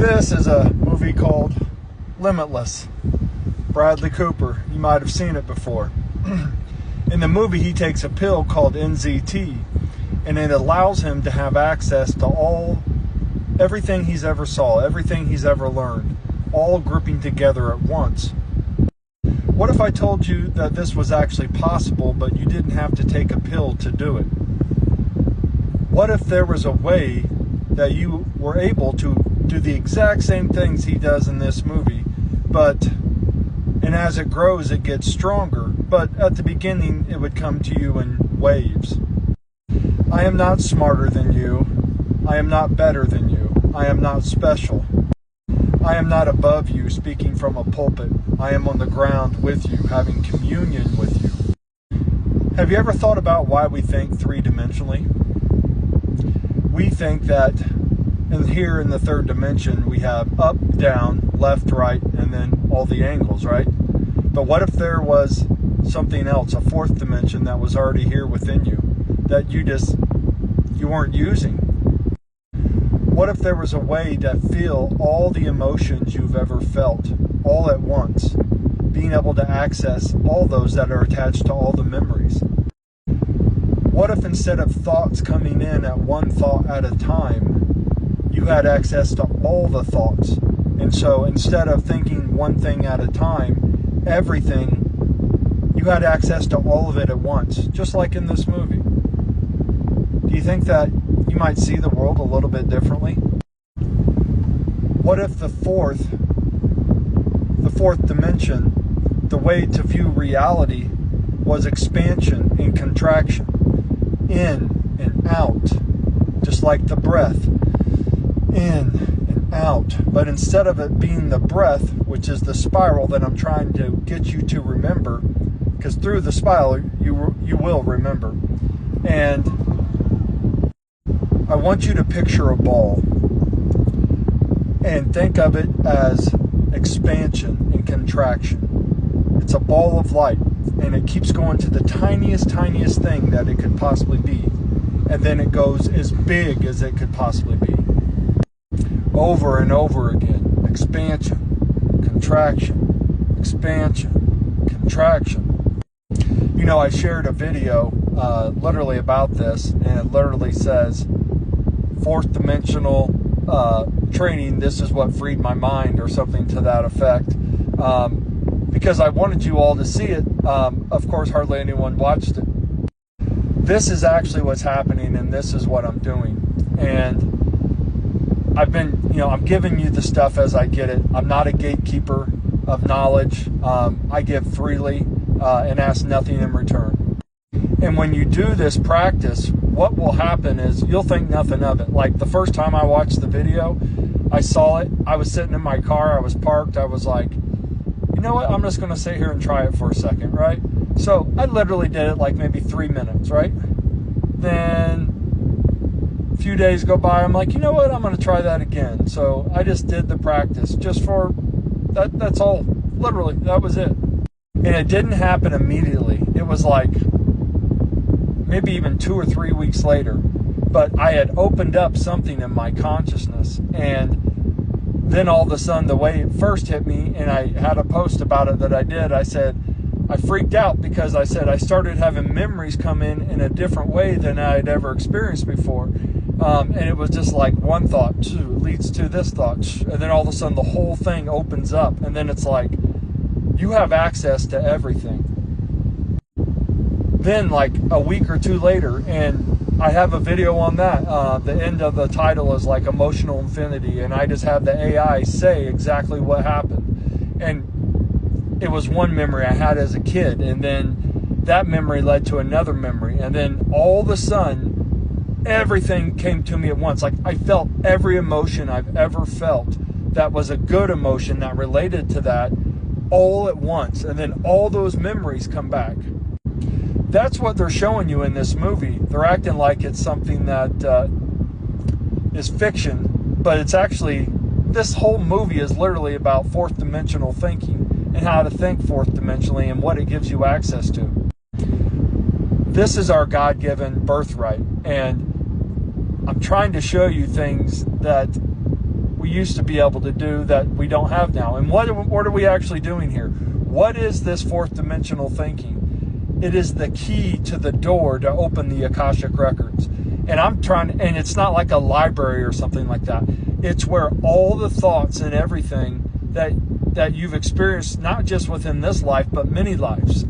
This is a movie called Limitless. Bradley Cooper. You might have seen it before. In the movie, he takes a pill called NZT, and it allows him to have access to everything he's ever saw, everything he's ever learned, all grouping together at once. What if I told you that this was actually possible, but you didn't have to take a pill to do it? What if there was a way that you were able to do the exact same things he does in this movie, and as it grows, it gets stronger, but at the beginning, it would come to you in waves. I am not smarter than you. I am not better than you. I am not special. I am not above you speaking from a pulpit. I am on the ground with you, having communion with you. Have you ever thought about why we think three-dimensionally? We think that here in the third dimension, we have up, down, left, right, and then all the angles, right? But what if there was something else, a fourth dimension that was already here within you, that you weren't using? What if there was a way to feel all the emotions you've ever felt all at once, being able to access all those that are attached to all the memories? What if instead of thoughts coming in at one thought at a time, you had access to all the thoughts? And so instead of thinking one thing at a time, everything, you had access to all of it at once, just like in this movie. Do you think that you might see the world a little bit differently? What if the fourth dimension, the way to view reality was expansion and contraction, in and out, just like the breath, in and out. But instead of it being the breath, which is the spiral that I'm trying to get you to remember, because through the spiral you will remember. And I want you to picture a ball and think of it as expansion and contraction. It's a ball of light, and it keeps going to the tiniest thing that it could possibly be, and then it goes as big as it could possibly be, over and over again. Expansion, contraction, expansion, contraction. You know, I shared a video literally about this, and it literally says fourth dimensional training, this is what freed my mind, or something to that effect, because I wanted you all to see it. Of course, hardly anyone watched it. This is actually what's happening, and this is what I'm doing. And I'm giving you the stuff as I get it. I'm not a gatekeeper of knowledge. I give freely and ask nothing in return. And when you do this practice, what will happen is you'll think nothing of it. Like the first time I watched the video, I saw it. I was sitting in my car. I was parked. I was like, you know what? I'm just going to sit here and try it for a second, right? So I literally did it like maybe 3 minutes, right? Then a few days go by. I'm like, you know what? I'm going to try that again. So I just did the practice just for that. That's all. Literally, that was it. And it didn't happen immediately. It was like maybe even 2 or 3 weeks later. But I had opened up something in my consciousness, and then all of a sudden, the way it first hit me, and I had a post about it that I did, I said, I freaked out because I said I started having memories come in a different way than I had ever experienced before. And it was just like one thought leads to this thought, and then all of a sudden the whole thing opens up, and then it's like you have access to everything. Then like a week or two later, and I have a video on that. The end of the title is like Emotional Infinity, and I just have the AI say exactly what happened. And it was one memory I had as a kid, and then that memory led to another memory, and then all of a sudden everything came to me at once. Like I felt every emotion I've ever felt that was a good emotion that related to that all at once, and then all those memories come back. That's what they're showing you in this movie. They're acting like it's something that is fiction, but it's actually, this whole movie is literally about fourth dimensional thinking and how to think fourth dimensionally and what it gives you access to. This is our God-given birthright, and I'm trying to show you things that we used to be able to do that we don't have now. And what are we actually doing here? What is this fourth dimensional thinking? It is the key to the door to open the Akashic Records. And and it's not like a library or something like that. It's where all the thoughts and everything that you've experienced, not just within this life, but many lives.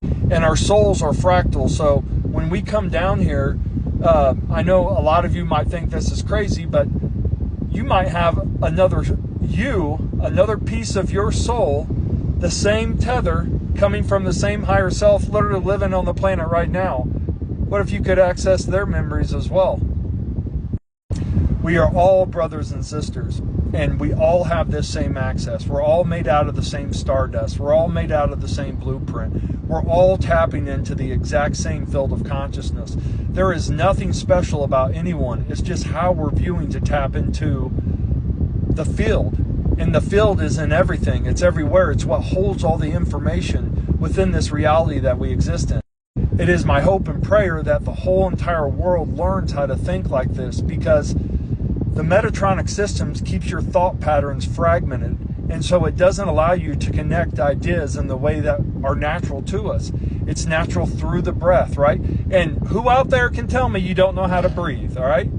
And our souls are fractal. So when we come down here, I know a lot of you might think this is crazy, but you might have another piece of your soul, the same tether, coming from the same higher self, literally living on the planet right now. What if you could access their memories as well? We are all brothers and sisters, and we all have this same access. We're all made out of the same stardust. We're all made out of the same blueprint. We're all tapping into the exact same field of consciousness. There is nothing special about anyone. It's just how we're viewing to tap into the field. And the field is in everything. It's everywhere. It's what holds all the information within this reality that we exist in. It is my hope and prayer that the whole entire world learns how to think like this, because the Metatronic systems keeps your thought patterns fragmented, and so it doesn't allow you to connect ideas in the way that are natural to us. It's natural through the breath, right? And who out there can tell me you don't know how to breathe, all right?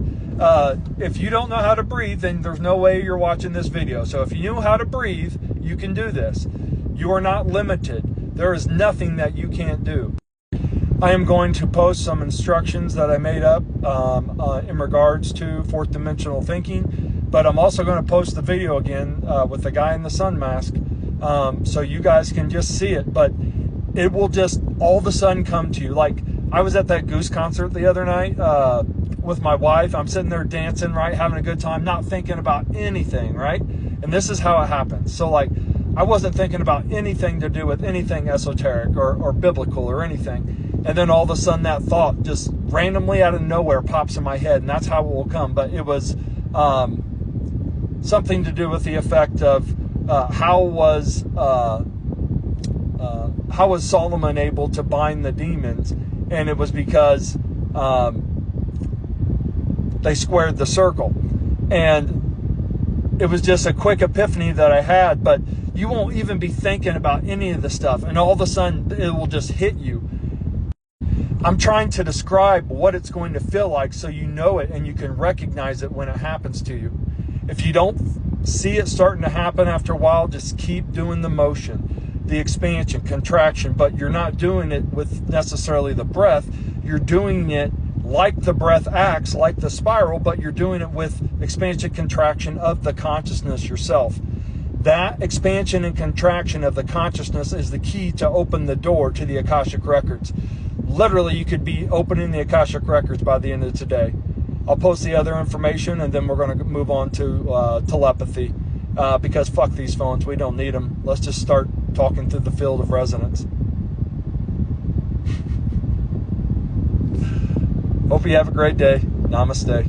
If you don't know how to breathe, then there's no way you're watching this video. So if you know how to breathe, you can do this. You are not limited. There is nothing that you can't do. I am going to post some instructions that I made up in regards to fourth dimensional thinking, but I'm also going to post the video again with the guy in the sun mask, so you guys can just see it. But it will just all of a sudden come to you. Like, I was at that Goose concert the other night with my wife. I'm sitting there dancing, right, having a good time, not thinking about anything, right? And this is how it happens. So, like, I wasn't thinking about anything to do with anything esoteric or biblical or anything. And then all of a sudden that thought just randomly out of nowhere pops in my head, and that's how it will come. But it was something to do with the effect of how was Solomon able to bind the demons? And it was because they squared the circle. And it was just a quick epiphany that I had, but you won't even be thinking about any of the stuff, and all of a sudden it will just hit you. I'm trying to describe what it's going to feel like so you know it and you can recognize it when it happens to you. If you don't see it starting to happen after a while, just keep doing the motion, the expansion, contraction, but you're not doing it with necessarily the breath. You're doing it like the breath acts, like the spiral, but you're doing it with expansion, contraction of the consciousness yourself. That expansion and contraction of the consciousness is the key to open the door to the Akashic Records. Literally, you could be opening the Akashic Records by the end of today. I'll post the other information, and then we're going to move on to telepathy, because fuck these phones. We don't need them. Let's just start talking through the field of resonance. Hope you have a great day. Namaste.